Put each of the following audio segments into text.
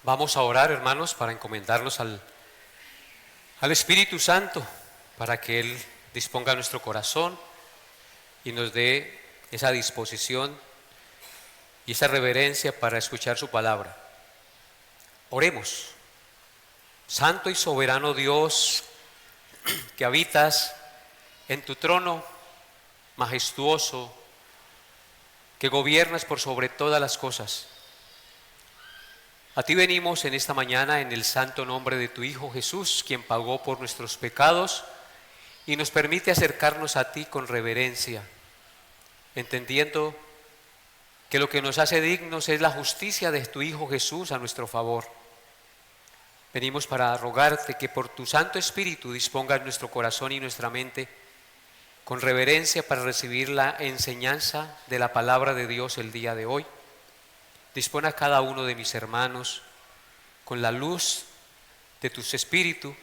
Vamos a orar, hermanos, para encomendarnos al Espíritu Santo, para que Él disponga nuestro corazón y nos dé esa disposición y esa reverencia para escuchar su palabra. Oremos. Santo y soberano Dios, que habitas en tu trono majestuoso, que gobiernas por sobre todas las cosas. A ti venimos en esta mañana en el santo nombre de tu Hijo Jesús, quien pagó por nuestros pecados y nos permite acercarnos a ti con reverencia, entendiendo que lo que nos hace dignos es la justicia de tu Hijo Jesús a nuestro favor. Venimos para rogarte que por tu Santo Espíritu dispongas nuestro corazón y nuestra mente con reverencia para recibir la enseñanza de la palabra de Dios el día de hoy. Dispone a cada uno de mis hermanos con la luz de tu Espíritu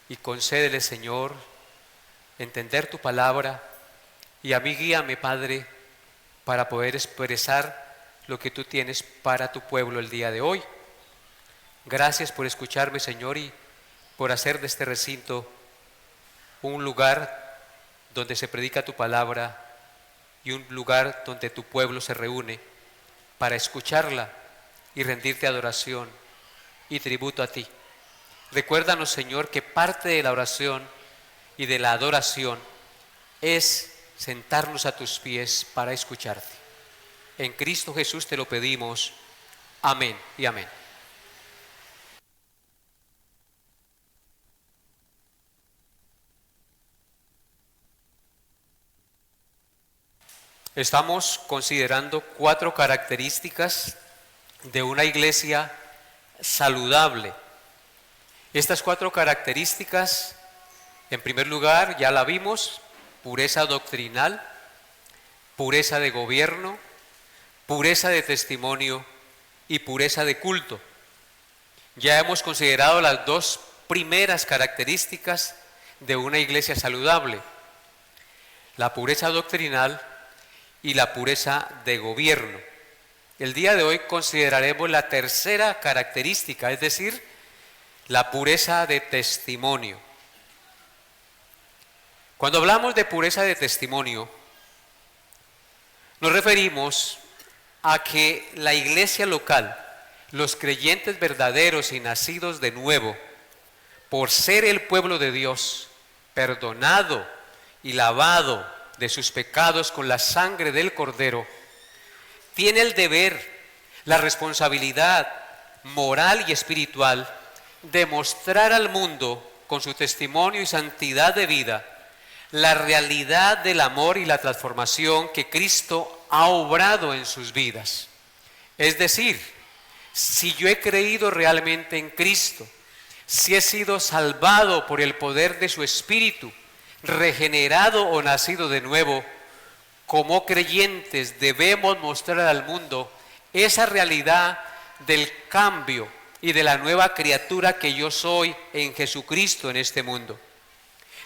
y concédele, Señor, entender tu palabra, y a mí guíame, Padre, para poder expresar lo que tú tienes para tu pueblo el día de hoy. Gracias por escucharme, Señor, y por hacer de este recinto un lugar donde se predica tu palabra y un lugar donde tu pueblo se reúne para escucharla y rendirte adoración y tributo a ti. Recuérdanos, Señor, que parte de la oración y de la adoración es sentarnos a tus pies para escucharte. En Cristo Jesús te lo pedimos. Amén y amén. Estamos considerando 4 características de una iglesia saludable. Estas 4 características, en primer lugar, ya la vimos: pureza doctrinal, pureza de gobierno, pureza de testimonio y pureza de culto. Ya hemos considerado las 2 primeras características de una iglesia saludable: la pureza doctrinal y la pureza de gobierno. El día de hoy consideraremos la tercera característica, es decir, la pureza de testimonio. Cuando hablamos de pureza de testimonio, nos referimos a que la iglesia local, los creyentes verdaderos y nacidos de nuevo, por ser el pueblo de Dios, perdonado y lavado de sus pecados con la sangre del Cordero, tiene el deber, la responsabilidad moral y espiritual de mostrar al mundo, con su testimonio y santidad de vida, la realidad del amor y la transformación que Cristo ha obrado en sus vidas. Es decir, si yo he creído realmente en Cristo, si he sido salvado por el poder de su Espíritu, regenerado o nacido de nuevo, como creyentes debemos mostrar al mundo esa realidad del cambio y de la nueva criatura que yo soy en Jesucristo en este mundo.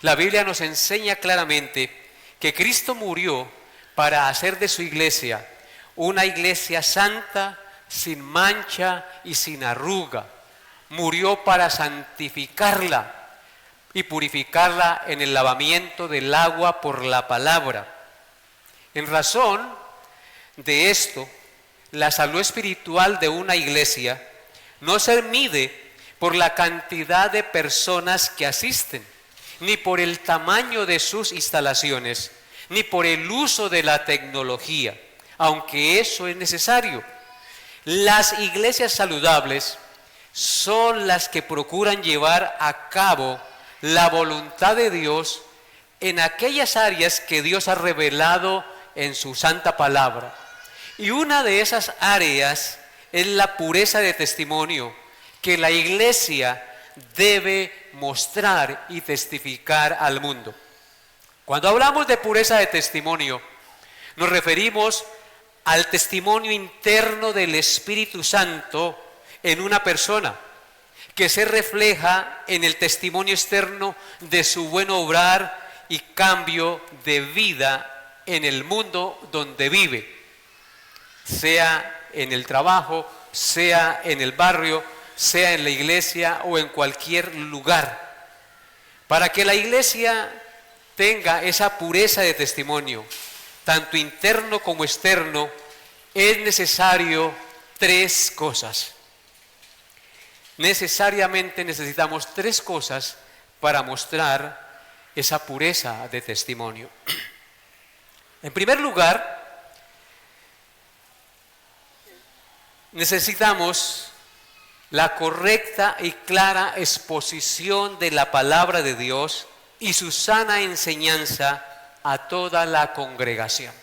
La Biblia nos enseña claramente que Cristo murió para hacer de su iglesia una iglesia santa, sin mancha y sin arruga. Murió para santificarla y purificarla en el lavamiento del agua por la palabra. En razón de esto, la salud espiritual de una iglesia no se mide por la cantidad de personas que asisten, ni por el tamaño de sus instalaciones, ni por el uso de la tecnología, aunque eso es necesario. Las iglesias saludables son las que procuran llevar a cabo la voluntad de Dios en aquellas áreas que Dios ha revelado en su santa palabra. Y una de esas áreas es la pureza de testimonio que la iglesia debe mostrar y testificar al mundo. Cuando hablamos de pureza de testimonio, nos referimos al testimonio interno del Espíritu Santo en una persona, que se refleja en el testimonio externo de su buen obrar y cambio de vida en el mundo donde vive, sea en el trabajo, sea en el barrio, sea en la iglesia o en cualquier lugar. Para que la iglesia tenga esa pureza de testimonio, tanto interno como externo, es necesario tres cosas. Necesariamente necesitamos tres cosas para mostrar esa pureza de testimonio. En primer lugar, necesitamos la correcta y clara exposición de la palabra de Dios y su sana enseñanza a toda la congregación.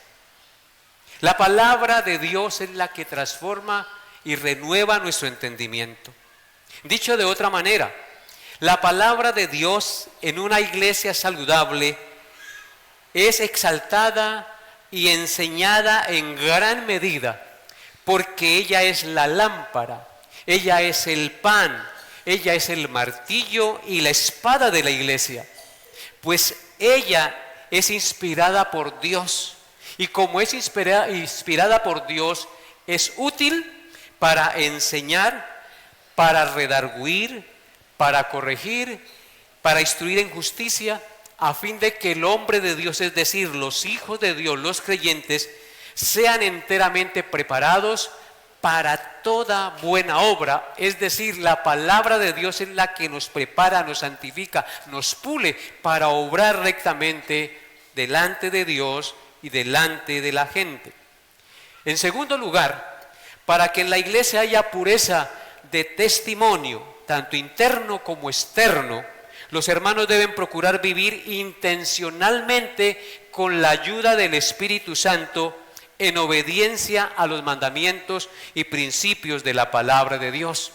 La palabra de Dios es la que transforma y renueva nuestro entendimiento. Dicho de otra manera, la palabra de Dios en una iglesia saludable es exaltada y enseñada en gran medida porque ella es la lámpara, ella es el pan, ella es el martillo y la espada de la iglesia. Pues ella es inspirada por Dios y como es inspirada por Dios, es útil para enseñar, para redarguir, para corregir, para instruir en justicia, a fin de que el hombre de Dios, es decir, los hijos de Dios, los creyentes, sean enteramente preparados para toda buena obra. Es decir, la palabra de Dios es la que nos prepara, nos santifica, nos pule para obrar rectamente delante de Dios y delante de la gente. En segundo lugar, para que en la iglesia haya pureza de testimonio, tanto interno como externo, los hermanos deben procurar vivir intencionalmente con la ayuda del Espíritu Santo en obediencia a los mandamientos y principios de la palabra de Dios.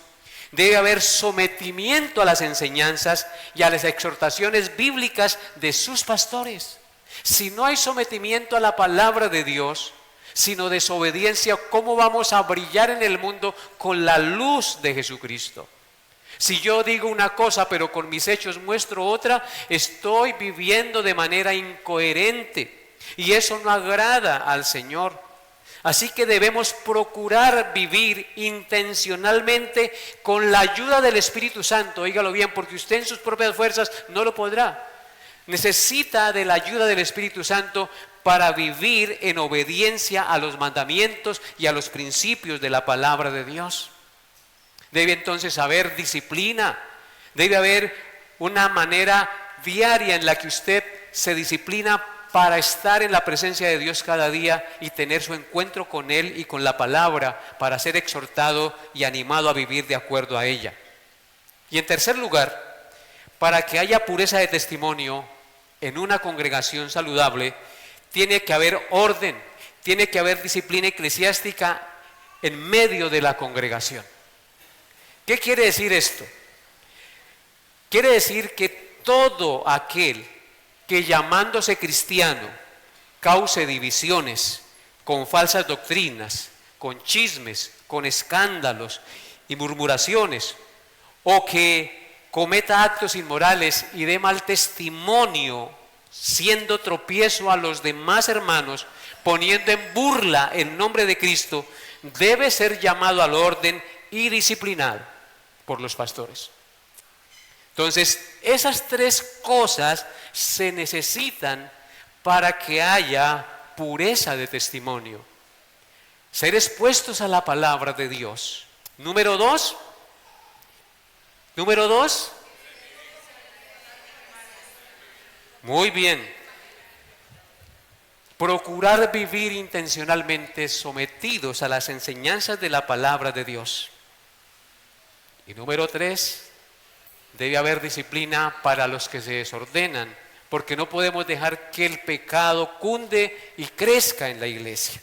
Debe haber sometimiento a las enseñanzas y a las exhortaciones bíblicas de sus pastores. Si no hay sometimiento a la palabra de Dios, sino desobediencia, ¿cómo vamos a brillar en el mundo con la luz de Jesucristo? Si yo digo una cosa pero con mis hechos muestro otra, estoy viviendo de manera incoherente y eso no agrada al Señor. Así que debemos procurar vivir intencionalmente con la ayuda del Espíritu Santo. Óigalo bien, porque usted en sus propias fuerzas no lo podrá. Necesita de la ayuda del Espíritu Santo para vivir en obediencia a los mandamientos y a los principios de la palabra de Dios. Debe entonces haber disciplina, debe haber una manera diaria en la que usted se disciplina para estar en la presencia de Dios cada día y tener su encuentro con Él y con la palabra para ser exhortado y animado a vivir de acuerdo a ella. Y en tercer lugar, para que haya pureza de testimonio en una congregación saludable, tiene que haber orden, tiene que haber disciplina eclesiástica en medio de la congregación. ¿Qué quiere decir esto? Quiere decir que todo aquel que llamándose cristiano cause divisiones con falsas doctrinas, con chismes, con escándalos y murmuraciones, o que cometa actos inmorales y dé mal testimonio, siendo tropiezo a los demás hermanos, poniendo en burla el nombre de Cristo, debe ser llamado al orden y disciplinado por los pastores. Entonces, esas tres cosas se necesitan para que haya pureza de testimonio. Ser expuestos a la palabra de Dios. Número dos. Muy bien. Procurar vivir intencionalmente sometidos a las enseñanzas de la palabra de Dios. Y número 3, debe haber disciplina para los que se desordenan, porque no podemos dejar que el pecado cunde y crezca en la iglesia.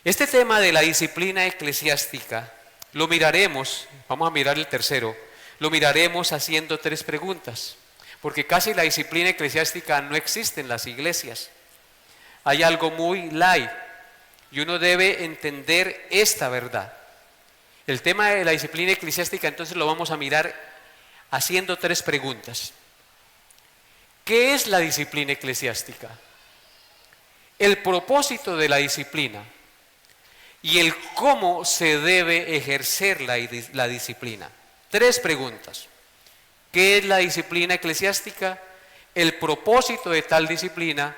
Este tema de la disciplina eclesiástica lo miraremos, vamos a mirar el tercero, lo miraremos haciendo 3 preguntas, porque casi la disciplina eclesiástica no existe en las iglesias. Hay algo muy light y uno debe entender esta verdad. El tema de la disciplina eclesiástica entonces lo vamos a mirar haciendo 3 preguntas. ¿Qué es la disciplina eclesiástica? El propósito de la disciplina. y el cómo se debe ejercer la disciplina. 3 preguntas. ¿Qué es la disciplina eclesiástica? El propósito de tal disciplina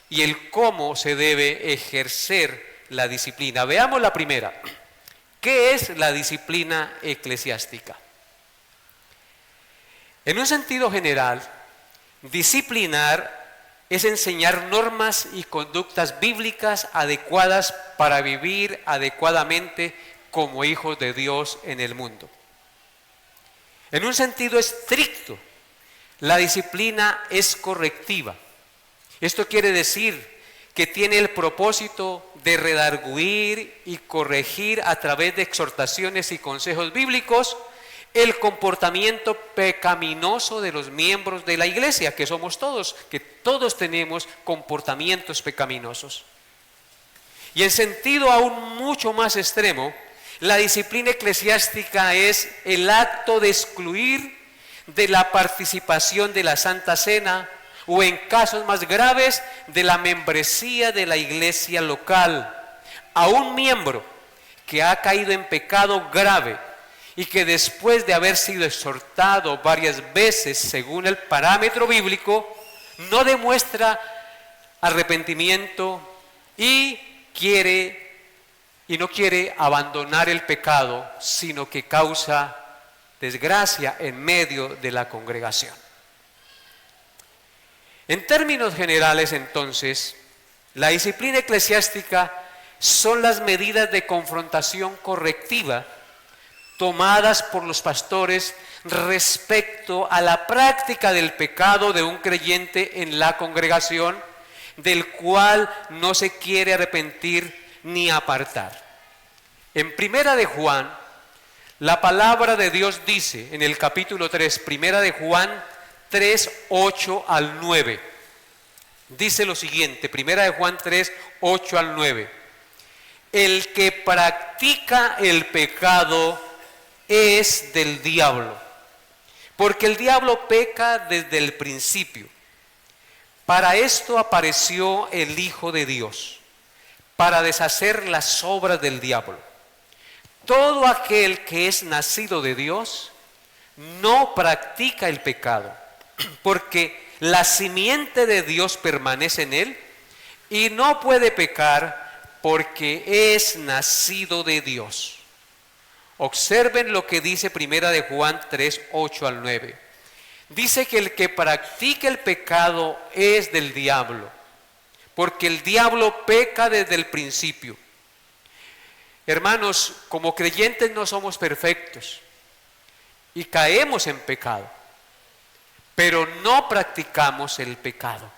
y el cómo se debe ejercer la disciplina. Veamos la primera. ¿Qué es la disciplina eclesiástica? En un sentido general, disciplinar es enseñar normas y conductas bíblicas adecuadas para vivir adecuadamente como hijos de Dios en el mundo. En un sentido estricto, la disciplina es correctiva. Esto quiere decir que tiene el propósito de redarguir y corregir a través de exhortaciones y consejos bíblicos el comportamiento pecaminoso de los miembros de la iglesia, que somos todos, que todos tenemos comportamientos pecaminosos. Y en sentido aún mucho más extremo, la disciplina eclesiástica es el acto de excluir de la participación de la Santa Cena o en casos más graves de la membresía de la iglesia local a un miembro que ha caído en pecado grave y que después de haber sido exhortado varias veces según el parámetro bíblico, no demuestra arrepentimiento y no quiere abandonar el pecado, sino que causa desgracia en medio de la congregación. En términos generales, entonces, la disciplina eclesiástica son las medidas de confrontación correctiva tomadas por los pastores respecto a la práctica del pecado de un creyente en la congregación, del cual no se quiere arrepentir ni apartar. En Primera de Juan, la palabra de Dios dice en el capítulo 3, Primera de Juan 3, 8 al 9, dice lo siguiente, Primera de Juan 3, 8 al 9, el que practica el pecado es del diablo, porque el diablo peca desde el principio. Para esto apareció el Hijo de Dios, para deshacer las obras del diablo. Todo aquel que es nacido de Dios no practica el pecado, porque la simiente de Dios permanece en él y no puede pecar porque es nacido de Dios. Observen lo que dice Primera de Juan 3, 8 al 9. Dice que el que practica el pecado es del diablo, porque el diablo peca desde el principio. Hermanos, como creyentes no somos perfectos y caemos en pecado, pero no practicamos el pecado.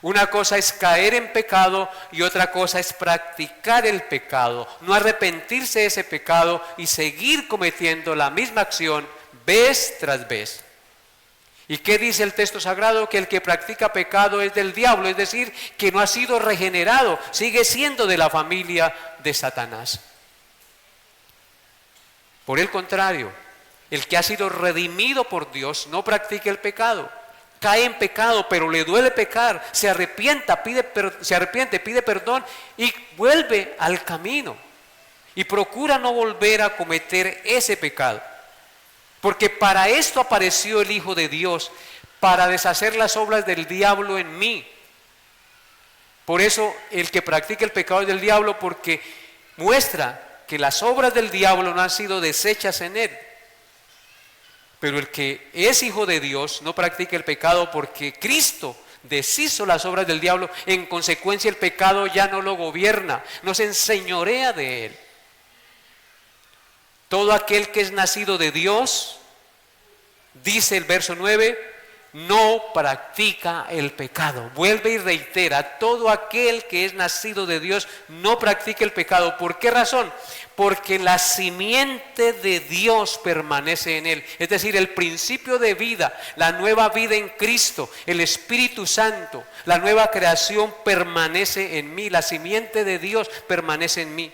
Una cosa es caer en pecado y otra cosa es practicar el pecado, no arrepentirse de ese pecado y seguir cometiendo la misma acción vez tras vez. ¿Y qué dice el texto sagrado? Que el que practica pecado es del diablo, es decir, que no ha sido regenerado, sigue siendo de la familia de Satanás. Por el contrario, el que ha sido redimido por Dios no practica el pecado. Cae en pecado, pero le duele pecar, se arrepiente, pide perdón y vuelve al camino. Y procura no volver a cometer ese pecado. Porque para esto apareció el Hijo de Dios, para deshacer las obras del diablo en mí. Por eso el que practica el pecado es del diablo, porque muestra que las obras del diablo no han sido deshechas en él. Pero el que es hijo de Dios no practica el pecado porque Cristo deshizo las obras del diablo. En consecuencia el pecado ya no lo gobierna, no se enseñorea de él. Todo aquel que es nacido de Dios, dice el verso 9, no practica el pecado. Vuelve y reitera, todo aquel que es nacido de Dios no practica el pecado. ¿Por qué razón? Porque la simiente de Dios permanece en él. Es decir, el principio de vida, la nueva vida en Cristo, el Espíritu Santo, la nueva creación permanece en mí. La simiente de Dios permanece en mí.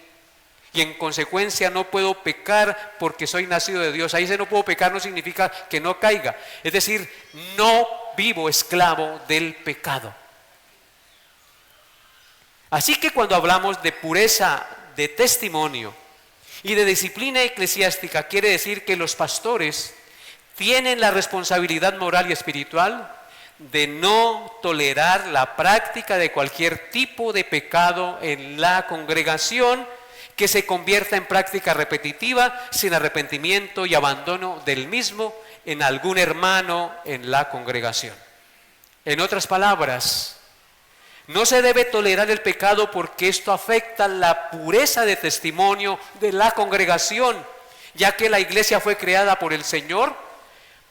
Y en consecuencia no puedo pecar porque soy nacido de Dios. Ahí dice no puedo pecar no significa que no caiga. Es decir, no vivo esclavo del pecado. Así que cuando hablamos de pureza de testimonio y de disciplina eclesiástica quiere decir que los pastores tienen la responsabilidad moral y espiritual de no tolerar la práctica de cualquier tipo de pecado en la congregación que se convierta en práctica repetitiva sin arrepentimiento y abandono del mismo en algún hermano en la congregación. En otras palabras, no se debe tolerar el pecado porque esto afecta la pureza de testimonio de la congregación, ya que la iglesia fue creada por el Señor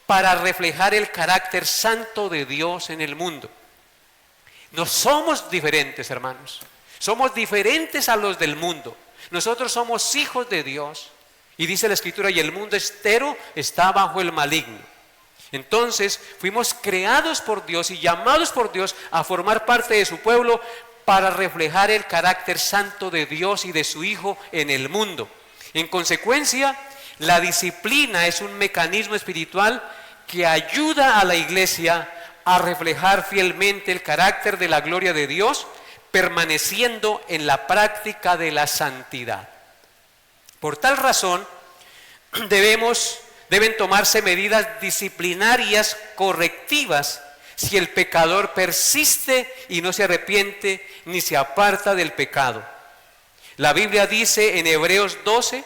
para reflejar el carácter santo de Dios en el mundo. No somos diferentes, hermanos. Somos diferentes a los del mundo. Nosotros somos hijos de Dios. Y dice la Escritura, y el mundo entero está bajo el maligno. Entonces, fuimos creados por Dios y llamados por Dios a formar parte de su pueblo para reflejar el carácter santo de Dios y de su Hijo en el mundo. En consecuencia, la disciplina es un mecanismo espiritual que ayuda a la iglesia a reflejar fielmente el carácter de la gloria de Dios, permaneciendo en la práctica de la santidad. Por tal razón, deben tomarse medidas disciplinarias correctivas si el pecador persiste y no se arrepiente ni se aparta del pecado. La Biblia dice en Hebreos 12,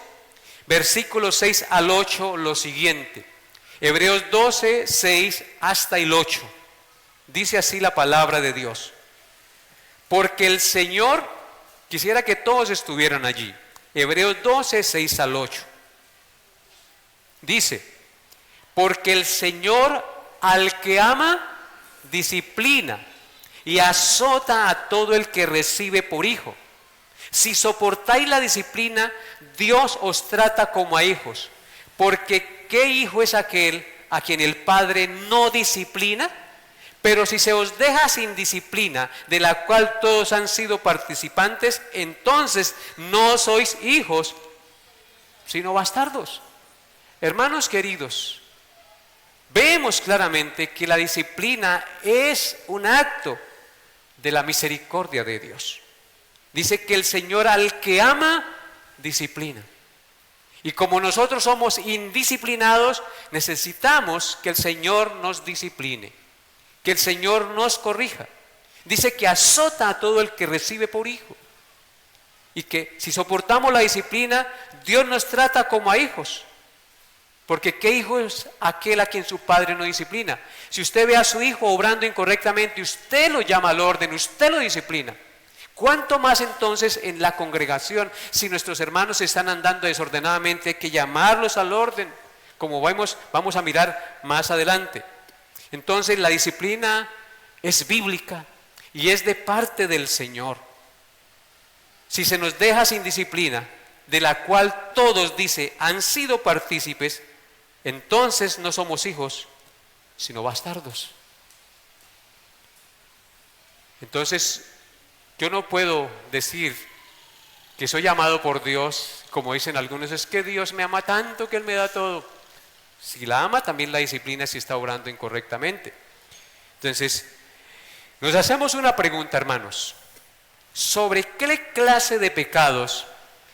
versículos 6 al 8 lo siguiente. Hebreos 12, 6 hasta el 8. Dice así la palabra de Dios. Porque el Señor, quisiera que todos estuvieran allí. Hebreos 12, 6 al 8. Dice, porque el Señor al que ama, disciplina y azota a todo el que recibe por hijo. Si soportáis la disciplina, Dios os trata como a hijos. Porque ¿qué hijo es aquel a quien el Padre no disciplina? Pero si se os deja sin disciplina, de la cual todos han sido participantes, entonces no sois hijos, sino bastardos. Hermanos queridos, vemos claramente que la disciplina es un acto de la misericordia de Dios. Dice que el Señor al que ama, disciplina. Y como nosotros somos indisciplinados, necesitamos que el Señor nos discipline, que el Señor nos corrija. Dice que azota a todo el que recibe por hijo. Y que si soportamos la disciplina, Dios nos trata como a hijos. Porque ¿qué hijo es aquel a quien su padre no disciplina? Si usted ve a su hijo obrando incorrectamente, usted lo llama al orden, usted lo disciplina. ¿Cuánto más entonces en la congregación, si nuestros hermanos están andando desordenadamente, hay que llamarlos al orden, como vamos a mirar más adelante? Entonces la disciplina es bíblica y es de parte del Señor. Si se nos deja sin disciplina, de la cual todos, dice, han sido partícipes, entonces no somos hijos, sino bastardos. Entonces, yo no puedo decir que soy amado por Dios, como dicen algunos, es que Dios me ama tanto que Él me da todo. Si la ama, también la disciplina si está obrando incorrectamente. Entonces, nos hacemos una pregunta, hermanos. ¿Sobre qué clase de pecados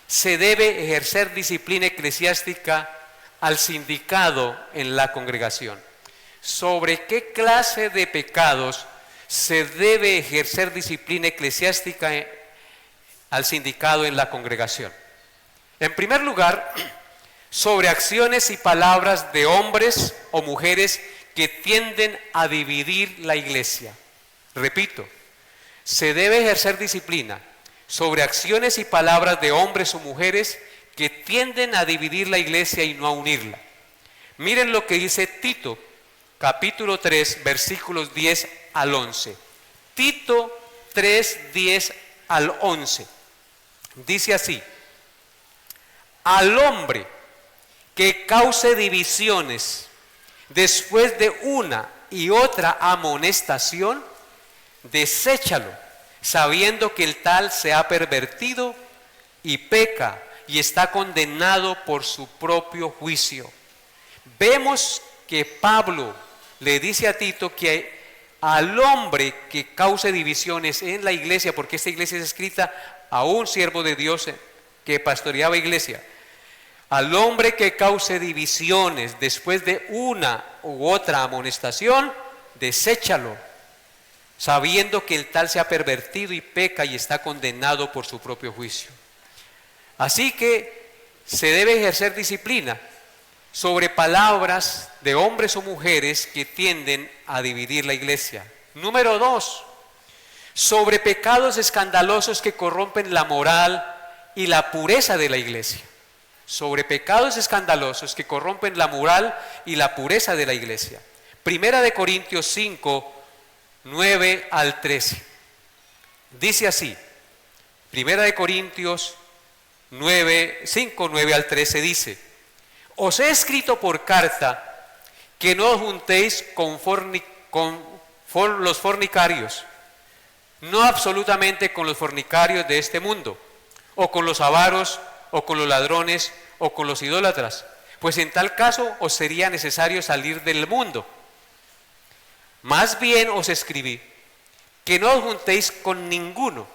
se debe ejercer disciplina eclesiástica al sindicado en la congregación? ¿Sobre qué clase de pecados se debe ejercer disciplina eclesiástica al sindicado en la congregación? En primer lugar, sobre acciones y palabras de hombres o mujeres que tienden a dividir la iglesia. Repito, se debe ejercer disciplina sobre acciones y palabras de hombres o mujeres que tienden a dividir la iglesia y no a unirla. Miren lo que dice Tito, capítulo 3, versículos 10 al 11. Tito 3, 10 al 11. Dice así: al hombre que cause divisiones después de una y otra amonestación, deséchalo, sabiendo que el tal se ha pervertido y peca y está condenado por su propio juicio. Vemos que Pablo le dice a Tito que al hombre que cause divisiones en la iglesia, porque esta iglesia es escrita a un siervo de Dios que pastoreaba iglesia. Al hombre que cause divisiones después de una u otra amonestación, deséchalo, sabiendo que el tal se ha pervertido y peca y está condenado por su propio juicio. Así que se debe ejercer disciplina sobre palabras de hombres o mujeres que tienden a dividir la iglesia. Número 2, sobre pecados escandalosos que corrompen la moral y la pureza de la iglesia. Sobre pecados escandalosos que corrompen la moral y la pureza de la iglesia. Primera de Corintios 5, 9 al 13. Dice así, Primera de Corintios 5, 9 al 13 dice: os he escrito por carta que no os juntéis con los fornicarios, no absolutamente con los fornicarios de este mundo, o con los avaros, o con los ladrones, o con los idólatras, pues en tal caso os sería necesario salir del mundo. Más bien os escribí que no os juntéis con ninguno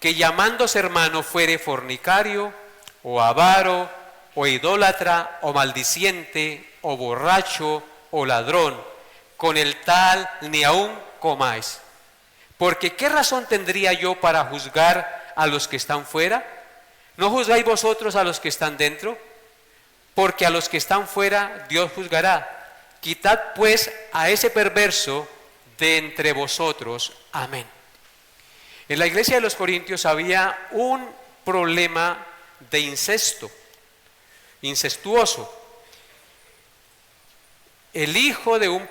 que llamándose hermano fuere fornicario, o avaro, o idólatra, o maldiciente, o borracho, o ladrón, con el tal ni aun comáis. Porque ¿qué razón tendría yo para juzgar a los que están fuera? ¿No juzgáis vosotros a los que están dentro? Porque a los que están fuera Dios juzgará. Quitad pues a ese perverso de entre vosotros. Amén. En la iglesia de los Corintios había un problema de incestuoso. El hijo de un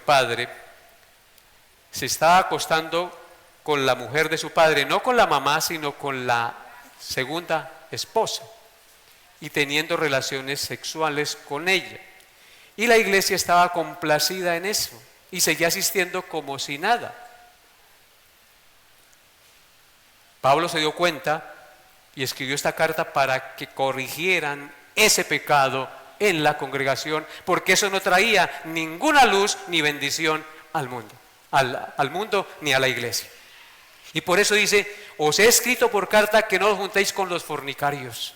padre, se estaba acostando con la mujer de su padre, no con la mamá, sino con la segunda esposa, y teniendo relaciones sexuales con ella. Y la iglesia estaba complacida en eso, y seguía asistiendo como si nada. Pablo se dio cuenta y escribió esta carta para que corrigieran ese pecado en la congregación, porque eso no traía ninguna luz ni bendición al mundo ni a la iglesia. Y por eso dice: os he escrito por carta que no os juntéis con los fornicarios,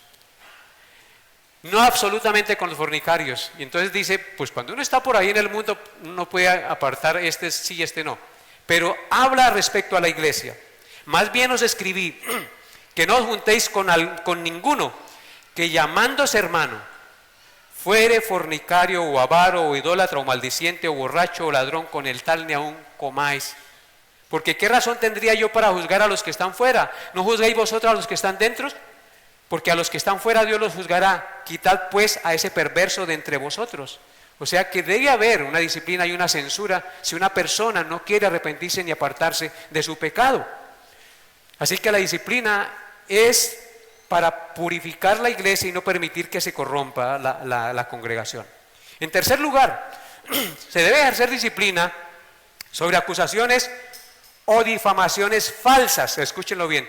no absolutamente con los fornicarios. Y entonces dice, pues cuando uno está por ahí en el mundo, no puede apartar este sí, este no, pero habla respecto a la iglesia. Más bien os escribí que no os juntéis con ninguno que llamándose hermano fuere fornicario, o avaro, o idólatra, o maldiciente, o borracho, o ladrón, con el tal ni aun comáis. Porque ¿qué razón tendría yo para juzgar a los que están fuera? ¿No juzgáis vosotros a los que están dentro? Porque a los que están fuera Dios los juzgará. Quitad pues a ese perverso de entre vosotros. O sea que debe haber una disciplina y una censura si una persona no quiere arrepentirse ni apartarse de su pecado. Así que la disciplina es para purificar la iglesia y no permitir que se corrompa la congregación. En tercer lugar, se debe ejercer disciplina sobre acusaciones o difamaciones falsas. Escúchenlo bien.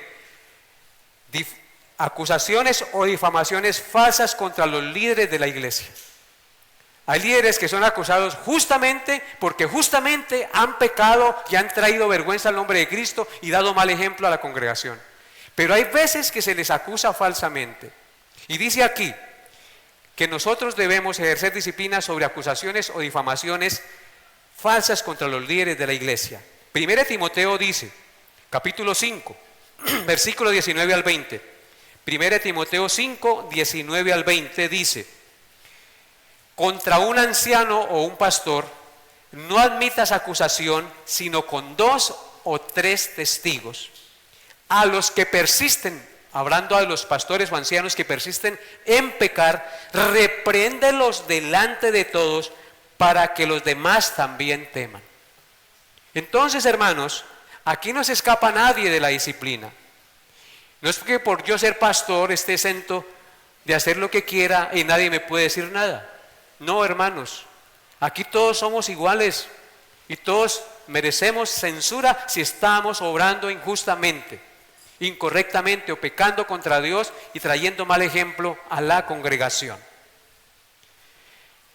Acusaciones o difamaciones falsas contra los líderes de la iglesia. Hay líderes que son acusados justamente porque justamente han pecado y han traído vergüenza al nombre de Cristo y dado mal ejemplo a la congregación. Pero hay veces que se les acusa falsamente. Y dice aquí que nosotros debemos ejercer disciplina sobre acusaciones o difamaciones falsas contra los líderes de la iglesia. 1 Timoteo dice, capítulo 5, versículo 19 al 20. 1 Timoteo 5, 19 al 20 dice: contra un anciano o un pastor no admitas acusación sino con 2 o 3 testigos. A los que persisten, hablando a los pastores o ancianos que persisten en pecar, repréndelos delante de todos para que los demás también teman. Entonces, hermanos, aquí no se escapa nadie de la disciplina. No es que por yo ser pastor esté exento de hacer lo que quiera y nadie me puede decir nada. No, hermanos, aquí todos somos iguales y todos merecemos censura si estamos obrando injustamente, incorrectamente o pecando contra Dios y trayendo mal ejemplo a la congregación.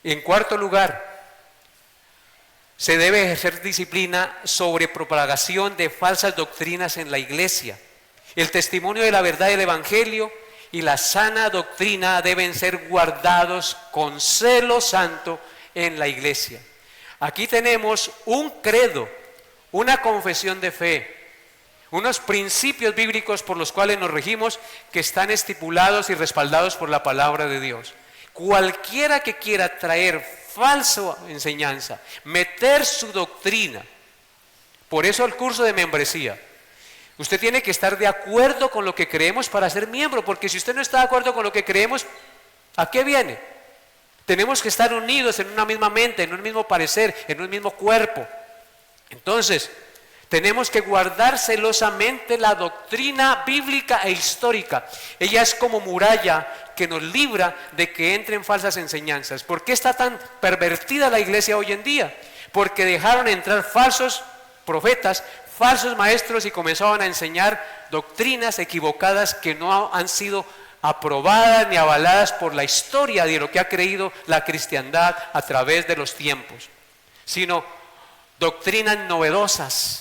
En cuarto lugar, se debe ejercer disciplina sobre propagación de falsas doctrinas en la iglesia El testimonio de la verdad del Evangelio y la sana doctrina deben ser guardados con celo santo en la iglesia. Aquí tenemos un credo, una confesión de fe, unos principios bíblicos por los cuales nos regimos, que están estipulados y respaldados por la palabra de Dios. Cualquiera que quiera traer falsa enseñanza, meter su doctrina, por eso el curso de membresía, usted tiene que estar de acuerdo con lo que creemos para ser miembro, porque si usted no está de acuerdo con lo que creemos, ¿a qué viene? Tenemos que estar unidos en una misma mente, en un mismo parecer, en un mismo cuerpo. Entonces, tenemos que guardar celosamente la doctrina bíblica e histórica. Ella es como muralla que nos libra de que entren falsas enseñanzas. ¿Por qué está tan pervertida la iglesia hoy en día? Porque dejaron entrar falsos profetas, falsos maestros y comenzaban a enseñar doctrinas equivocadas que no han sido aprobadas ni avaladas por la historia de lo que ha creído la cristiandad a través de los tiempos, sino doctrinas novedosas.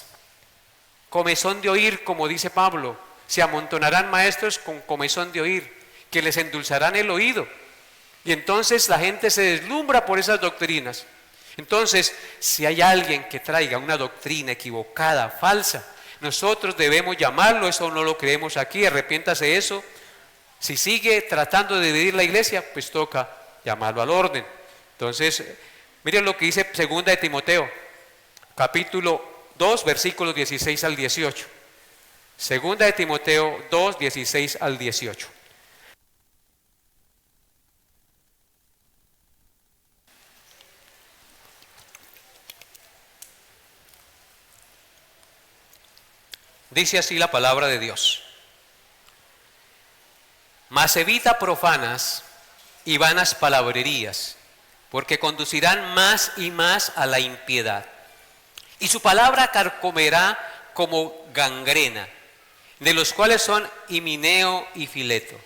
Comezón de oír, como dice Pablo, se amontonarán maestros con comezón de oír, que les endulzarán el oído. Y entonces la gente se deslumbra por esas doctrinas. Entonces, si hay alguien que traiga una doctrina equivocada, falsa, nosotros debemos llamarlo. Eso no lo creemos aquí, arrepiéntase de eso. Si sigue tratando de dividir la iglesia, pues toca llamarlo al orden. Entonces, miren lo que dice 2 de Timoteo, capítulo 2, versículos 16 al 18. 2 de Timoteo 2, 16 al 18. Dice así la palabra de Dios: mas evita profanas y vanas palabrerías, porque conducirán más y más a la impiedad. Y su palabra carcomerá como gangrena, de los cuales son Himeneo y Fileto,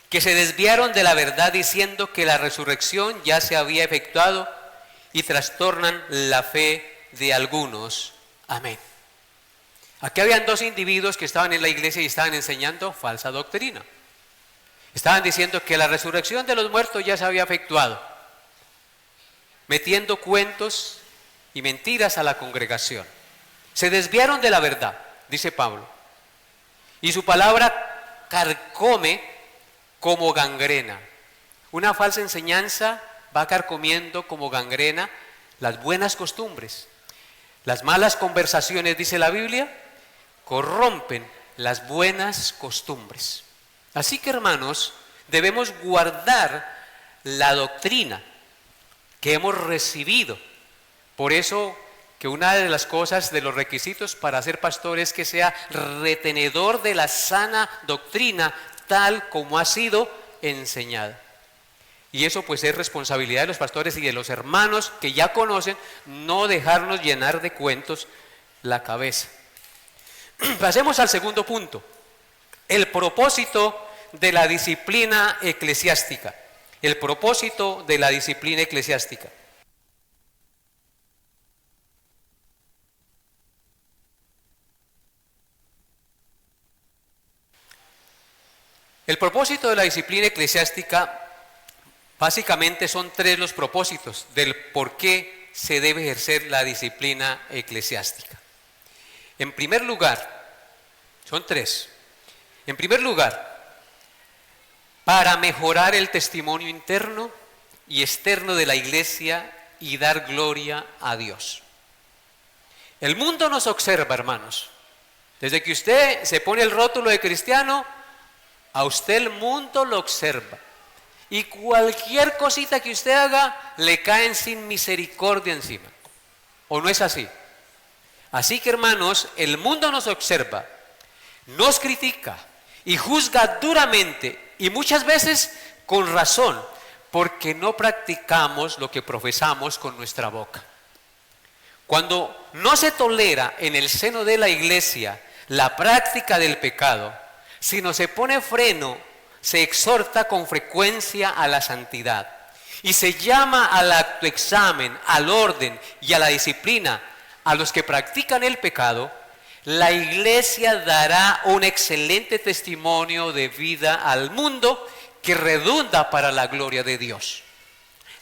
que se desviaron de la verdad diciendo que la resurrección ya se había efectuado y trastornan la fe de algunos. Amén. Aquí habían dos individuos que estaban en la iglesia y estaban enseñando falsa doctrina. Estaban diciendo que la resurrección de los muertos ya se había efectuado, metiendo cuentos y mentiras a la congregación. Se desviaron de la verdad, dice Pablo, y su palabra carcome como gangrena. Una falsa enseñanza va carcomiendo como gangrena las buenas costumbres. Las malas conversaciones, dice la Biblia, corrompen las buenas costumbres. Así que, hermanos, debemos guardar la doctrina que hemos recibido. Por eso que una de las cosas, de los requisitos para ser pastor, es que sea retenedor de la sana doctrina tal como ha sido enseñada. Y eso pues es responsabilidad de los pastores y de los hermanos que ya conocen, no dejarnos llenar de cuentos la cabeza. Pasemos al segundo punto: el propósito de la disciplina eclesiástica. El propósito de la disciplina eclesiástica. El propósito de la disciplina eclesiástica, básicamente son tres los propósitos del por qué se debe ejercer la disciplina eclesiástica. En primer lugar, son tres. En primer lugar, para mejorar el testimonio interno y externo de la iglesia y dar gloria a Dios. El mundo nos observa, hermanos. Desde que usted se pone el rótulo de cristiano, a usted el mundo lo observa. Y cualquier cosita que usted haga, le caen sin misericordia encima. ¿O no es así? Así que, hermanos, el mundo nos observa, nos critica y juzga duramente, y muchas veces con razón, porque no practicamos lo que profesamos con nuestra boca. Cuando no se tolera en el seno de la iglesia la práctica del pecado, sino se pone freno, se exhorta con frecuencia a la santidad y se llama al autoexamen, al orden y a la disciplina a los que practican el pecado, la iglesia dará un excelente testimonio de vida al mundo que redunda para la gloria de Dios.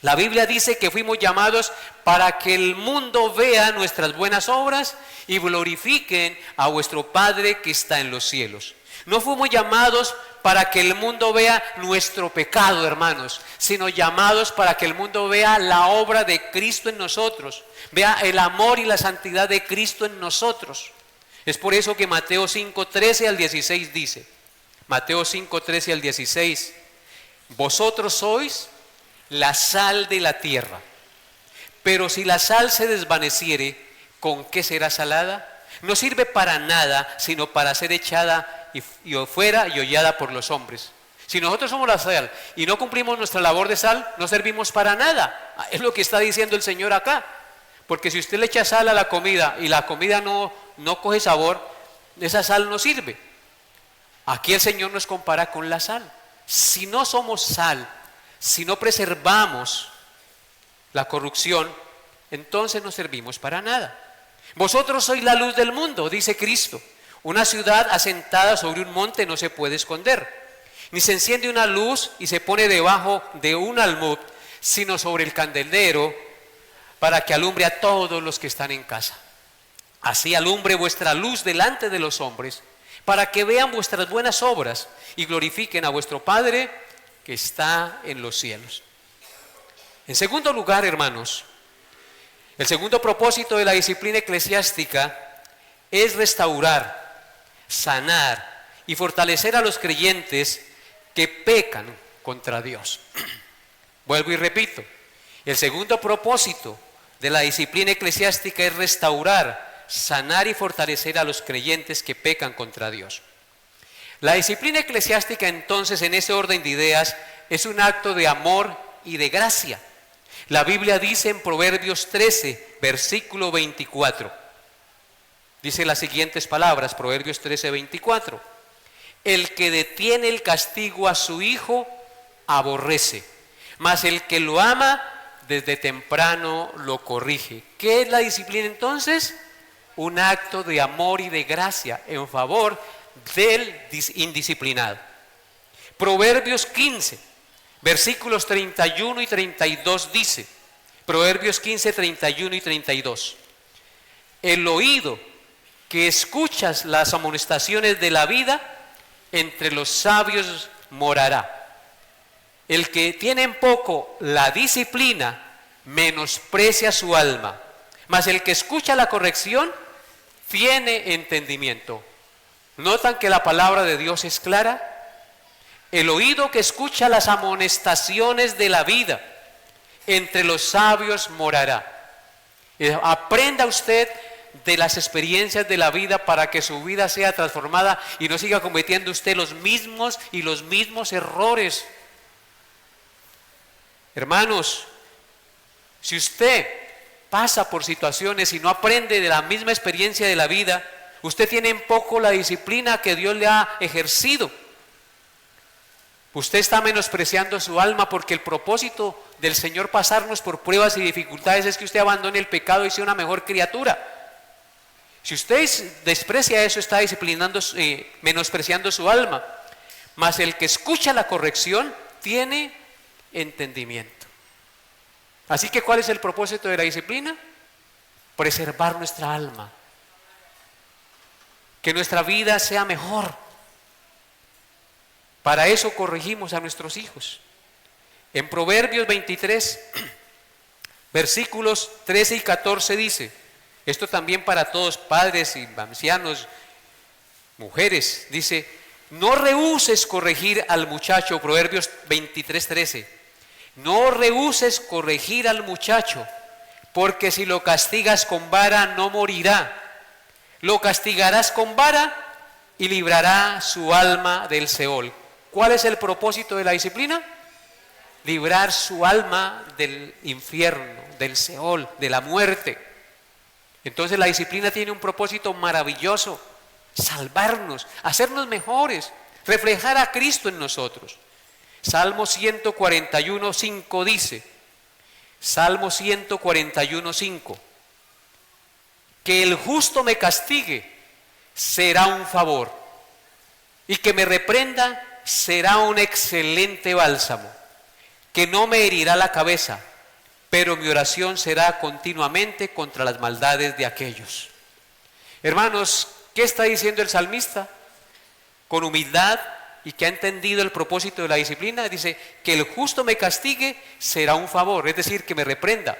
La Biblia dice que fuimos llamados para que el mundo vea nuestras buenas obras y glorifiquen a vuestro Padre que está en los cielos. No fuimos llamados para que el mundo vea nuestro pecado, hermanos, sino llamados para que el mundo vea la obra de Cristo en nosotros, vea el amor y la santidad de Cristo en nosotros. Es por eso que Mateo 5:13 al 16 dice, Mateo 5:13 al 16, vosotros sois la sal de la tierra, pero si la sal se desvaneciere, ¿con qué será salada? No sirve para nada, sino para ser echada y fuera y hollada por los hombres. Si nosotros somos la sal y no cumplimos nuestra labor de sal, no servimos para nada. Es lo que está diciendo el Señor acá. Porque si usted le echa sal a la comida y la comida no coge sabor, esa sal no sirve. Aquí el Señor nos compara con la sal. Si no somos sal, si no preservamos la corrupción, entonces no servimos para nada. Vosotros sois la luz del mundo, dice Cristo. Una ciudad asentada sobre un monte no se puede esconder, ni se enciende una luz y se pone debajo de un almud, sino sobre el candelero, para que alumbre a todos los que están en casa. Así alumbre vuestra luz delante de los hombres, para que vean vuestras buenas obras y glorifiquen a vuestro Padre que está en los cielos. En segundo lugar, hermanos, el segundo propósito de la disciplina eclesiástica es restaurar, sanar y fortalecer a los creyentes que pecan contra Dios. Vuelvo y repito, el segundo propósito de la disciplina eclesiástica es restaurar, sanar y fortalecer a los creyentes que pecan contra Dios. La disciplina eclesiástica, entonces, en ese orden de ideas, es un acto de amor y de gracia. La Biblia dice en Proverbios 13, versículo 24, dice las siguientes palabras, Proverbios 13, 24. El que detiene el castigo a su hijo, aborrece, mas el que lo ama, desde temprano lo corrige. ¿Qué es la disciplina entonces? Un acto de amor y de gracia en favor del indisciplinado. Proverbios 15, versículos 31 y 32 dice, Proverbios 15, 31 y 32. El oído que escuchas las amonestaciones de la vida, entre los sabios morará. El que tiene en poco la disciplina, menosprecia su alma, mas el que escucha la corrección, tiene entendimiento. ¿Notan que la palabra de Dios es clara? El oído que escucha las amonestaciones de la vida, entre los sabios morará. Aprenda usted de las experiencias de la vida para que su vida sea transformada y no siga cometiendo usted los mismos errores. Hermanos, si usted pasa por situaciones y no aprende de la misma experiencia de la vida, usted tiene en poco la disciplina que Dios le ha ejercido. Usted está menospreciando su alma, porque el propósito del Señor pasarnos por pruebas y dificultades es que usted abandone el pecado y sea una mejor criatura. Si usted desprecia eso, está menospreciando su alma. Mas el que escucha la corrección tiene entendimiento. Así que, ¿cuál es el propósito de la disciplina? Preservar nuestra alma, que nuestra vida sea mejor. Para eso corregimos a nuestros hijos. En Proverbios 23, versículos 13 y 14 dice, esto también para todos, padres y ancianos, mujeres, dice, no rehúses corregir al muchacho, Proverbios 23, 13, no rehúses corregir al muchacho, porque si lo castigas con vara no morirá, lo castigarás con vara y librará su alma del Seol. ¿Cuál es el propósito de la disciplina? Librar su alma del infierno, del Seol, de la muerte. Entonces la disciplina tiene un propósito maravilloso: salvarnos, hacernos mejores, reflejar a Cristo en nosotros. Salmo 141, 5 dice, Salmo 141, 5, que el justo me castigue, será un favor, y que me reprenda será un excelente bálsamo, que no me herirá la cabeza, pero mi oración será continuamente contra las maldades de aquellos. Hermanos, ¿qué está diciendo el salmista? Con humildad y que ha entendido el propósito de la disciplina, dice que el justo me castigue será un favor, es decir, que me reprenda.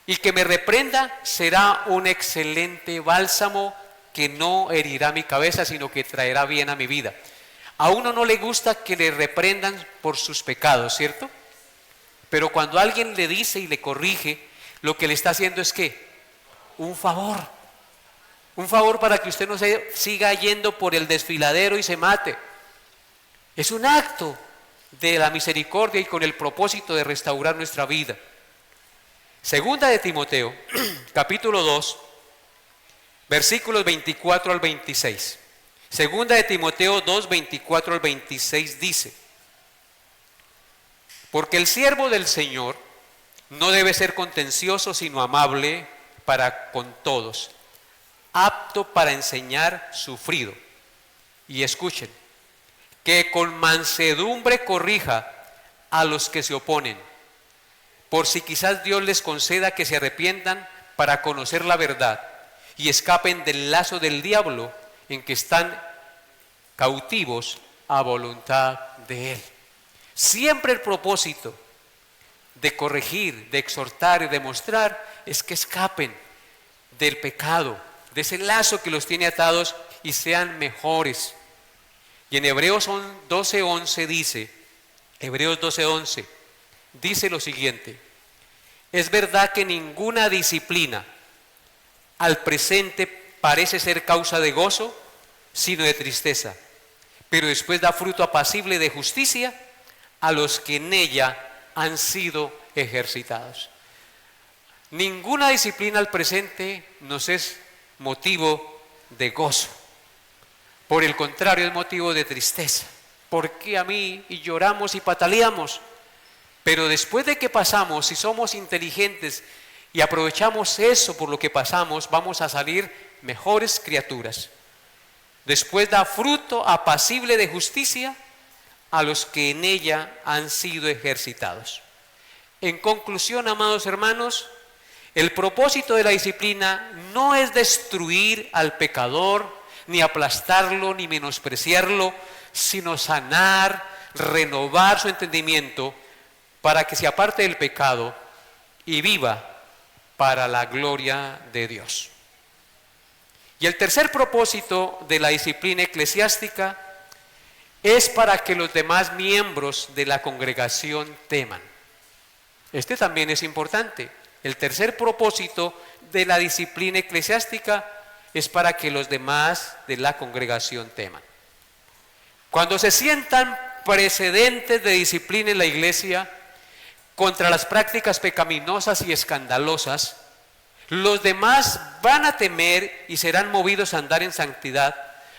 Y que me reprenda será un excelente bálsamo que no herirá mi cabeza, sino que traerá bien a mi vida. A uno no le gusta que le reprendan por sus pecados, ¿cierto? Pero cuando alguien le dice y le corrige, lo que le está haciendo es ¿qué? Un favor. Un favor para que usted no se siga yendo por el desfiladero y se mate. Es un acto de la misericordia y con el propósito de restaurar nuestra vida. Segunda de Timoteo, capítulo 2, versículos 24 al 26. Segunda de Timoteo 2, 24 al 26 dice: porque el siervo del Señor no debe ser contencioso, sino amable para con todos, apto para enseñar, sufrido. Y escuchen, que con mansedumbre corrija a los que se oponen, por si quizás Dios les conceda que se arrepientan para conocer la verdad y escapen del lazo del diablo en que están cautivos a voluntad de él. Siempre el propósito de corregir, de exhortar y de mostrar es que escapen del pecado, de ese lazo que los tiene atados y sean mejores. Y en Hebreos 12:11 dice, Hebreos 12:11 dice lo siguiente: es verdad que ninguna disciplina al presente parece ser causa de gozo, sino de tristeza, pero después da fruto apacible de justicia a los que en ella han sido ejercitados. Ninguna disciplina al presente nos es motivo de gozo. Por el contrario, es motivo de tristeza. ¿Por qué a mí? Y lloramos y pataleamos. Pero después de que pasamos, si somos inteligentes y aprovechamos eso por lo que pasamos, vamos a salir mejores criaturas. Después da fruto apacible de justicia a los que en ella han sido ejercitados. En conclusión, amados hermanos, el propósito de la disciplina no es destruir al pecador, ni aplastarlo, ni menospreciarlo, sino sanar, renovar su entendimiento para que se aparte del pecado y viva para la gloria de Dios. Y el tercer propósito de la disciplina eclesiástica es para que los demás miembros de la congregación teman. Este también es importante. El tercer propósito de la disciplina eclesiástica es para que los demás de la congregación teman. Cuando se sientan precedentes de disciplina en la iglesia contra las prácticas pecaminosas y escandalosas, los demás van a temer y serán movidos a andar en santidad,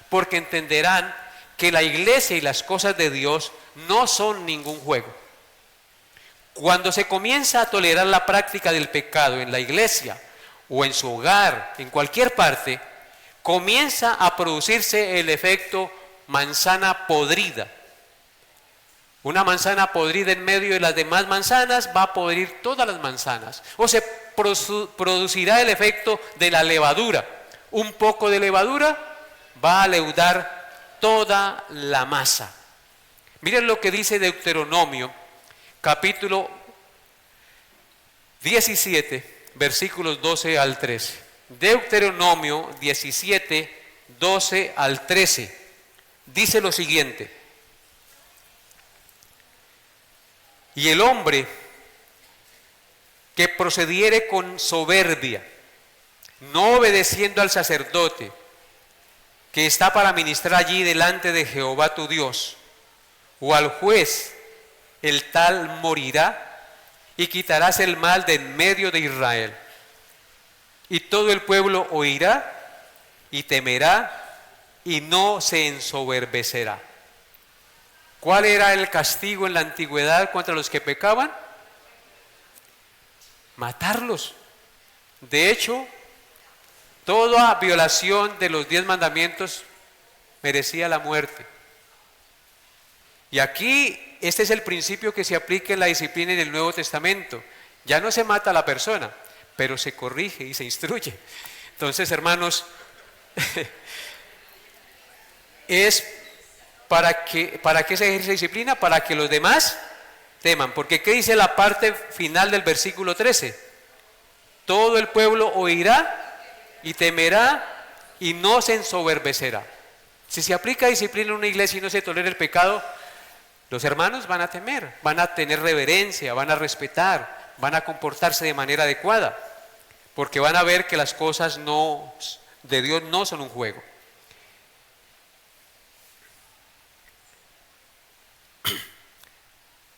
porque entenderán que la iglesia y las cosas de Dios no son ningún juego. Cuando se comienza a tolerar la práctica del pecado en la iglesia o en su hogar, en cualquier parte, comienza a producirse el efecto manzana podrida. Una manzana podrida en medio de las demás manzanas va a podrir todas las manzanas. O se producirá el efecto de la levadura. Un poco de levadura va a leudar toda la masa. Miren lo que dice Deuteronomio, capítulo 17, versículos 12 al 13. Deuteronomio 17, 12 al 13. Dice lo siguiente: y el hombre que procediere con soberbia, no obedeciendo al sacerdote que está para ministrar allí delante de Jehová tu Dios, o al juez, el tal morirá, y quitarás el mal de en medio de Israel. Y todo el pueblo oirá y temerá y no se ensoberbecerá. ¿Cuál era el castigo en la antigüedad contra los que pecaban? Matarlos. De hecho, Toda violación de los 10 mandamientos merecía la muerte. Y aquí este es el principio que se aplica en la disciplina en el Nuevo Testamento. Ya no se mata a la persona, pero se corrige y se instruye. Entonces, hermanos, es para que se ejerce disciplina, para que los demás teman. Porque ¿qué dice la parte final del versículo 13? Todo el pueblo oirá y temerá y no se ensoberbecerá. Si se aplica disciplina en una iglesia y no se tolera el pecado, los hermanos van a temer, van a tener reverencia, van a respetar, van a comportarse de manera adecuada, porque van a ver que las cosas de Dios no son un juego.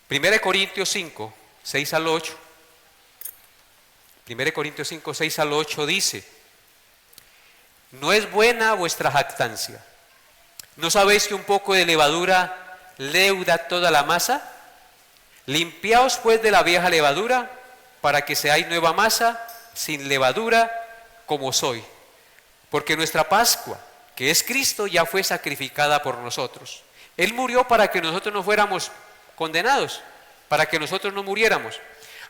Primera de Corintios 5, 6 al 8. Primera de Corintios 5, 6 al 8 dice: no es buena vuestra jactancia. ¿No sabéis que un poco de levadura leuda toda la masa? Limpiaos pues de la vieja levadura, para que seáis nueva masa, sin levadura, como soy. Porque nuestra Pascua, que es Cristo, ya fue sacrificada por nosotros. Él murió para que nosotros no fuéramos condenados, para que nosotros no muriéramos.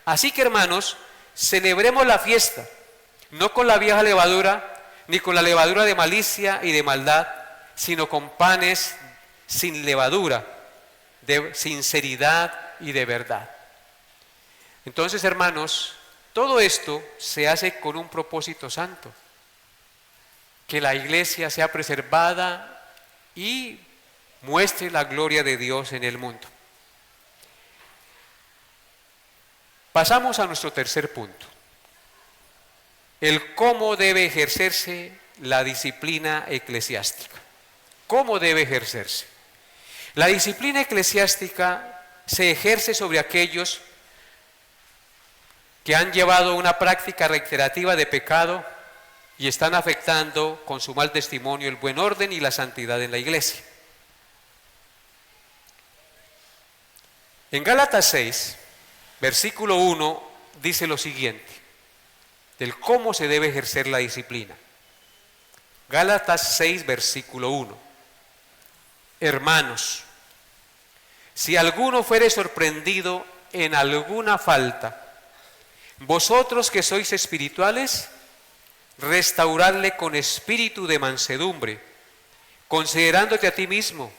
Así que, hermanos, celebremos la fiesta, no con la vieja levadura, ni con la levadura de malicia y de maldad, sino con panes sin levadura, de sinceridad y de verdad. Entonces, hermanos, todo esto se hace con un propósito santo: que la iglesia sea preservada y muestre la gloria de Dios en el mundo. Pasamos a nuestro tercer punto: el cómo debe ejercerse la disciplina eclesiástica. ¿Cómo debe ejercerse? La disciplina eclesiástica se ejerce sobre aquellos que han llevado una práctica reiterativa de pecado y están afectando con su mal testimonio el buen orden y la santidad en la iglesia. En Gálatas 6, versículo 1, dice lo siguiente, del cómo se debe ejercer la disciplina. Gálatas 6, versículo 1. Hermanos, si alguno fuere sorprendido en alguna falta, vosotros que sois espirituales, restauradle con espíritu de mansedumbre, considerándote a ti mismo,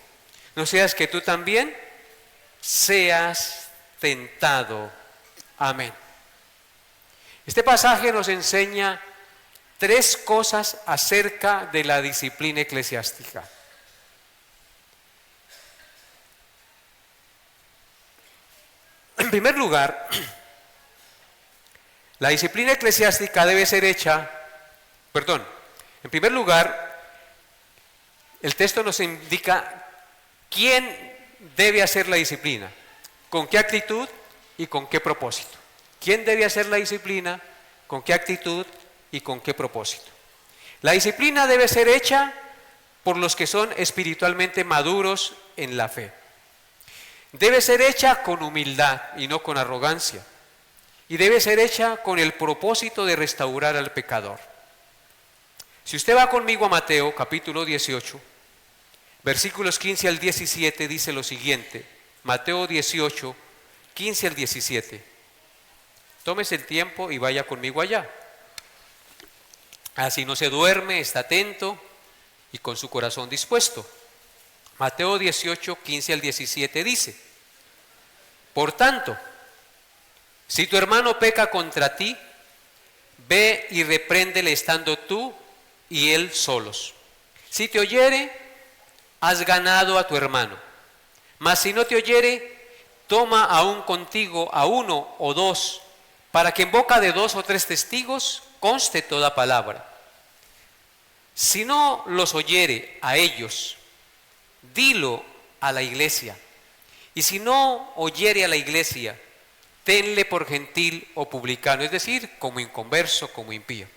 no seas que tú también seas tentado. Amén. Este pasaje nos enseña 3 cosas acerca de la disciplina eclesiástica. En primer lugar, la disciplina eclesiástica debe ser hecha, en primer lugar, el texto nos indica quién debe hacer la disciplina, con qué actitud y con qué propósito. ¿Quién debe hacer la disciplina, con qué actitud y con qué propósito? La disciplina debe ser hecha por los que son espiritualmente maduros en la fe. Debe ser hecha con humildad y no con arrogancia. Y debe ser hecha con el propósito de restaurar al pecador. Si usted va conmigo a Mateo capítulo 18, versículos 15 al 17, dice lo siguiente. Mateo 18, 15 al 17. Tómese el tiempo y vaya conmigo allá. Así no se duerme, está atento y con su corazón dispuesto. Mateo 18, 15 al 17 dice: por tanto, si tu hermano peca contra ti, ve y repréndele estando tú y él solos. Si te oyere, has ganado a tu hermano. Mas si no te oyere, toma aún contigo a 1 o 2, para que en boca de 2 o 3 testigos conste toda palabra. Si no los oyere a ellos, dilo a la iglesia. Y si no oyere a la iglesia, tenle por gentil o publicano, es decir, como inconverso, como impío.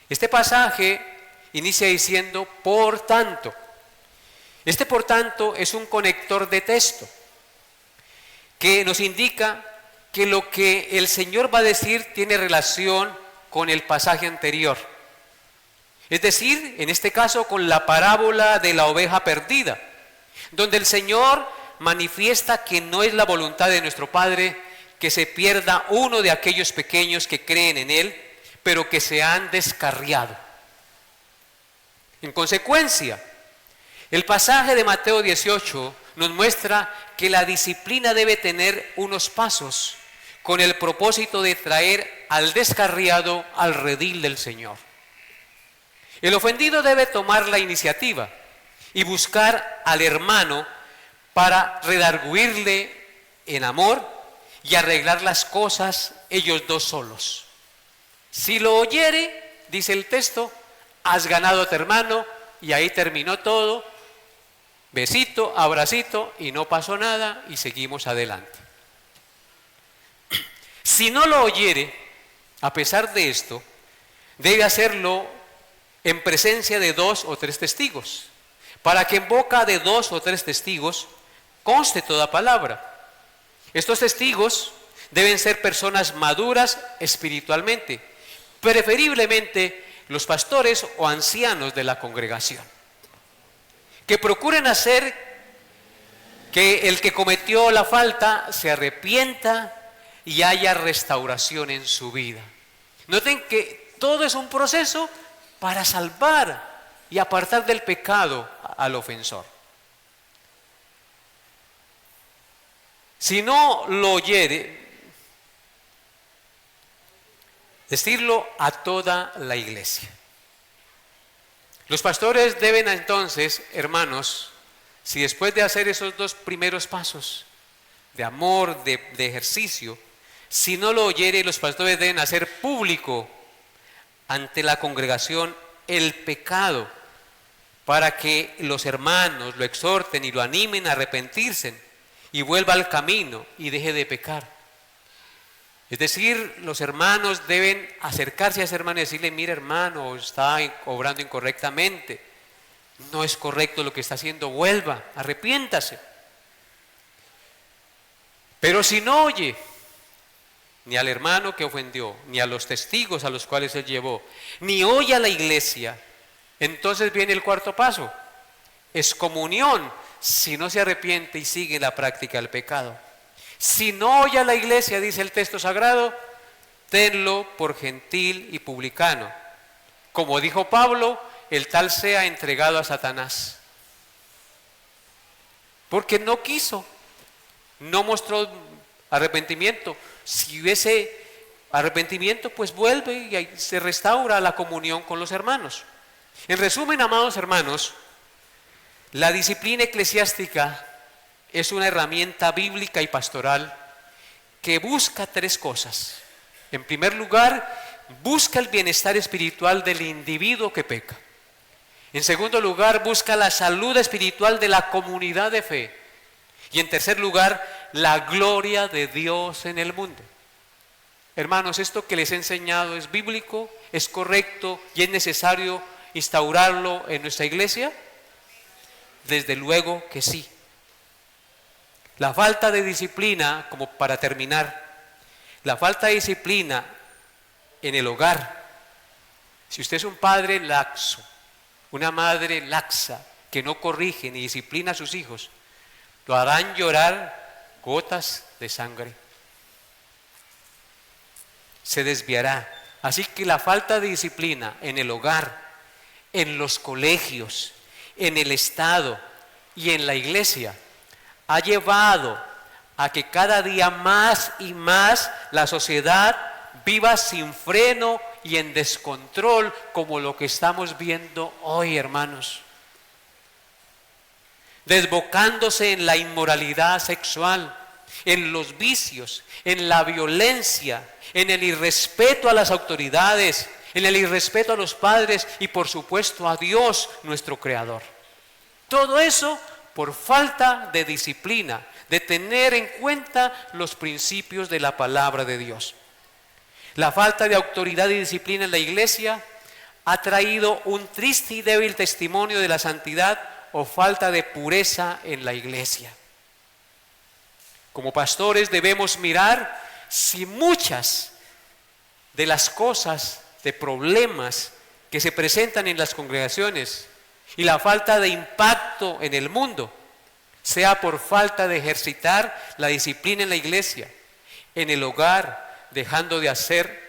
Este pasaje inicia diciendo por tanto. Este por tanto es un conector de texto que nos indica que lo que el Señor va a decir tiene relación con el pasaje anterior. Es decir, en este caso con la parábola de la oveja perdida, donde el Señor manifiesta que no es la voluntad de nuestro Padre que se pierda uno de aquellos pequeños que creen en Él, pero que se han descarriado. En consecuencia, el pasaje de Mateo 18 nos muestra que la disciplina debe tener unos pasos con el propósito de traer al descarriado al redil del Señor. El ofendido debe tomar la iniciativa y buscar al hermano para redarguirle en amor y arreglar las cosas ellos dos solos. Si lo oyere, dice el texto, has ganado a tu hermano, y ahí terminó todo, besito, abracito, y no pasó nada, y seguimos adelante. Si no lo oyere, a pesar de esto, debe hacerlo en presencia de 2 o 3 testigos, para que en boca de 2 o 3 testigos conste toda palabra. Estos testigos deben ser personas maduras espiritualmente, preferiblemente los pastores o ancianos de la congregación, que procuren hacer que el que cometió la falta se arrepienta y haya restauración en su vida. Noten que todo es un proceso para salvar y apartar del pecado al ofensor. Si no lo oyere, decirlo a toda la iglesia. Los pastores deben entonces, hermanos, si después de hacer esos 2 primeros pasos de amor, de ejercicio, si no lo oyere, los pastores deben hacer público ante la congregación el pecado, para que los hermanos lo exhorten y lo animen a arrepentirse y vuelva al camino y deje de pecar. Es decir, los hermanos deben acercarse a ese hermano y decirle: mira, hermano, está obrando incorrectamente, no es correcto lo que está haciendo, vuelva, arrepiéntase. Pero si no oye ni al hermano que ofendió, ni a los testigos a los cuales él llevó, ni oye a la iglesia, entonces viene el 4.º paso: excomunión, si no se arrepiente y sigue la práctica del pecado. Si no oye a la iglesia, dice el texto sagrado, tenlo por gentil y publicano. Como dijo Pablo, el tal sea entregado a Satanás. Porque no quiso, no mostró arrepentimiento. Si hubiese arrepentimiento, pues vuelve y ahí se restaura la comunión con los hermanos. En resumen, amados hermanos, la disciplina eclesiástica es una herramienta bíblica y pastoral que busca 3 cosas. En primer lugar, busca el bienestar espiritual del individuo que peca. En segundo lugar, busca la salud espiritual de la comunidad de fe. Y en tercer lugar, la gloria de Dios en el mundo. Hermanos, esto que les he enseñado es bíblico, es correcto y es necesario instaurarlo en nuestra iglesia. Desde luego que sí. La falta de disciplina, como para terminar, la falta de disciplina en el hogar. Si usted es un padre laxo, una madre laxa, que no corrige ni disciplina a sus hijos, lo harán llorar gotas de sangre. Se desviará. Así que la falta de disciplina en el hogar, en los colegios, en el Estado y en la iglesia ha llevado a que cada día más y más la sociedad viva sin freno y en descontrol, como lo que estamos viendo hoy, hermanos. Desbocándose en la inmoralidad sexual, en los vicios, en la violencia, en el irrespeto a las autoridades, en el irrespeto a los padres y por supuesto a Dios, nuestro Creador. Todo eso por falta de disciplina, de tener en cuenta los principios de la palabra de Dios. La falta de autoridad y disciplina en la iglesia ha traído un triste y débil testimonio de la santidad o falta de pureza en la iglesia. Como pastores debemos mirar si muchas de las cosas, de problemas que se presentan en las congregaciones y la falta de impacto en el mundo, sea por falta de ejercitar la disciplina en la iglesia, en el hogar, dejando hacer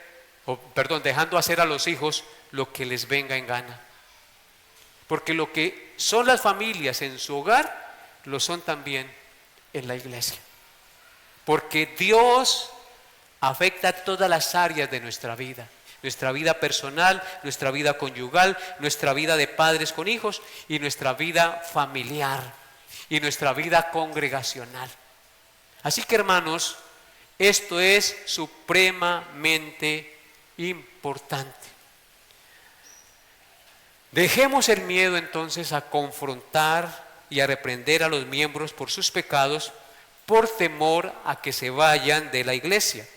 a los hijos lo que les venga en gana. Porque lo que son las familias en su hogar, lo son también en la iglesia. Porque Dios afecta todas las áreas de nuestra vida personal, nuestra vida conyugal, nuestra vida de padres con hijos y nuestra vida familiar y nuestra vida congregacional. Así que, hermanos, esto es supremamente importante. Dejemos el miedo entonces a confrontar y a reprender a los miembros por sus pecados, por temor a que se vayan de la iglesia.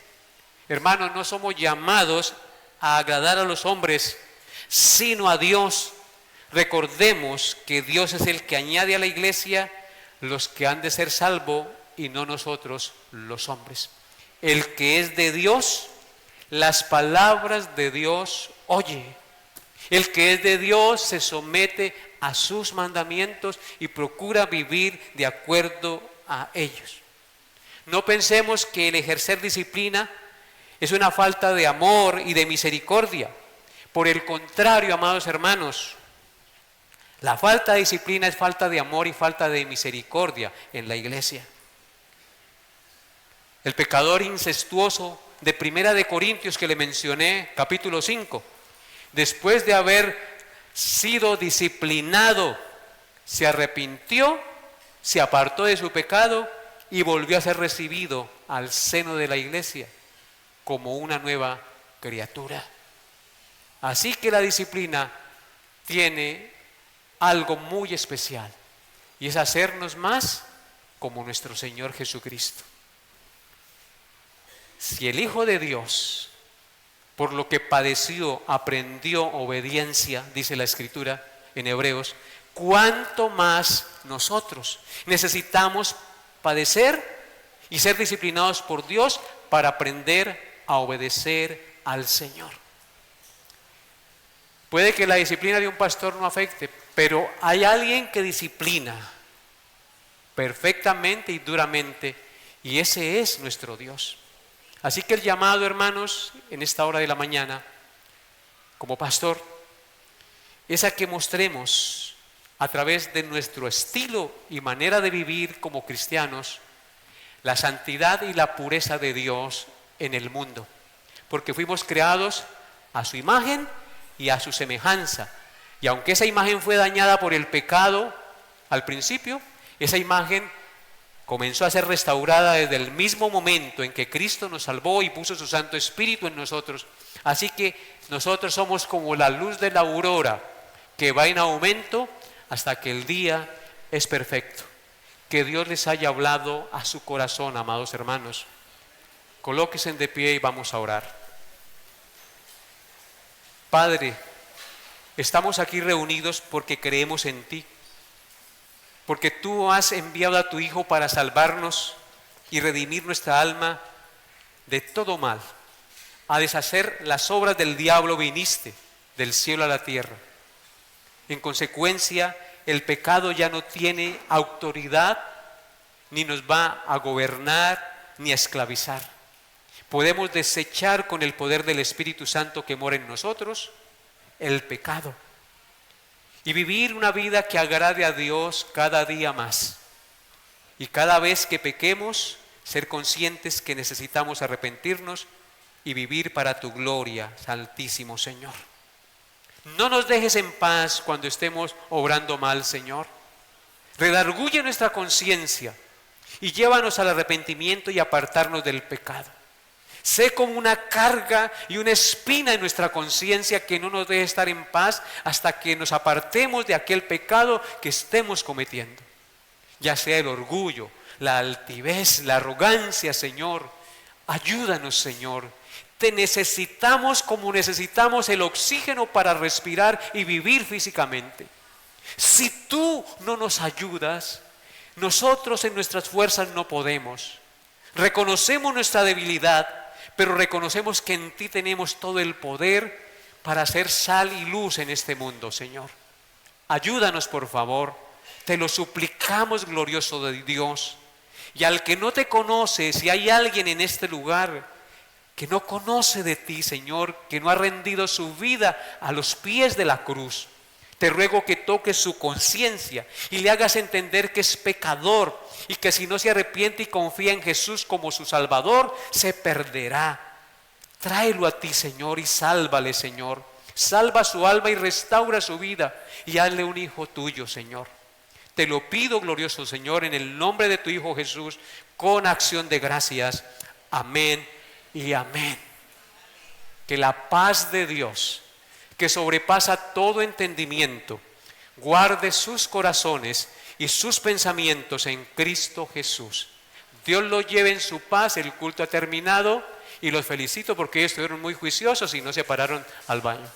Hermanos, no somos llamados a agradar a los hombres, sino a Dios. Recordemos que Dios es el que añade a la iglesia los que han de ser salvos y no nosotros los hombres. El que es de Dios, las palabras de Dios oye. El que es de Dios se somete a sus mandamientos y procura vivir de acuerdo a ellos. No pensemos que el ejercer disciplina es una falta de amor y de misericordia. Por el contrario, amados hermanos, la falta de disciplina es falta de amor y falta de misericordia en la iglesia. El pecador incestuoso de Primera de Corintios que le mencioné, capítulo 5, después de haber sido disciplinado, se arrepintió, se apartó de su pecado y volvió a ser recibido al seno de la iglesia como una nueva criatura. Así que la disciplina tiene algo muy especial y es hacernos más como nuestro Señor Jesucristo. Si el Hijo de Dios, por lo que padeció, aprendió obediencia, dice la Escritura en Hebreos, ¿cuánto más nosotros necesitamos padecer y ser disciplinados por Dios para aprender a obedecer al Señor? Puede que la disciplina de un pastor no afecte, pero hay alguien que disciplina perfectamente y duramente, y ese es nuestro Dios. Así que el llamado, hermanos, en esta hora de la mañana, como pastor, es a que mostremos a través de nuestro estilo y manera de vivir como cristianos la santidad y la pureza de Dios en el mundo, porque fuimos creados a su imagen y a su semejanza, y aunque esa imagen fue dañada por el pecado al principio, esa imagen comenzó a ser restaurada desde el mismo momento en que Cristo nos salvó y puso su Santo Espíritu en nosotros. Así que nosotros somos como la luz de la aurora que va en aumento hasta que el día es perfecto. Que Dios les haya hablado a su corazón, amados hermanos. Colóquense de pie y vamos a orar. Padre, estamos aquí reunidos porque creemos en ti, porque tú has enviado a tu Hijo para salvarnos y redimir nuestra alma de todo mal. A deshacer las obras del diablo viniste del cielo a la tierra. En consecuencia, el pecado ya no tiene autoridad, ni nos va a gobernar, ni a esclavizar. Podemos desechar con el poder del Espíritu Santo que mora en nosotros el pecado y vivir una vida que agrade a Dios cada día más. Y cada vez que pequemos, ser conscientes que necesitamos arrepentirnos y vivir para tu gloria, Santísimo Señor. No nos dejes en paz cuando estemos obrando mal, Señor. Redarguye nuestra conciencia y llévanos al arrepentimiento y apartarnos del pecado. Sé como una carga y una espina en nuestra conciencia que no nos deje estar en paz hasta que nos apartemos de aquel pecado que estemos cometiendo. Ya sea el orgullo, la altivez, la arrogancia, Señor. Ayúdanos, Señor. Te necesitamos como necesitamos el oxígeno para respirar y vivir físicamente. Si tú no nos ayudas, nosotros en nuestras fuerzas no podemos. Reconocemos nuestra debilidad, pero reconocemos que en ti tenemos todo el poder para ser sal y luz en este mundo, Señor. Ayúdanos, por favor. Te lo suplicamos, glorioso de Dios. Y al que no te conoce, si hay alguien en este lugar que no conoce de ti, Señor, que no ha rendido su vida a los pies de la cruz, te ruego que toques su conciencia y le hagas entender que es pecador y que si no se arrepiente y confía en Jesús como su Salvador, se perderá. Tráelo a ti, Señor, y sálvale, Señor. Salva su alma y restaura su vida y hazle un hijo tuyo, Señor. Te lo pido, glorioso Señor, en el nombre de tu Hijo Jesús, con acción de gracias. Amén y amén. Que la paz de Dios, que sobrepasa todo entendimiento, guarde sus corazones y sus pensamientos en Cristo Jesús. Dios los lleve en su paz. El culto ha terminado y los felicito porque ellos estuvieron muy juiciosos y no se pararon al baño.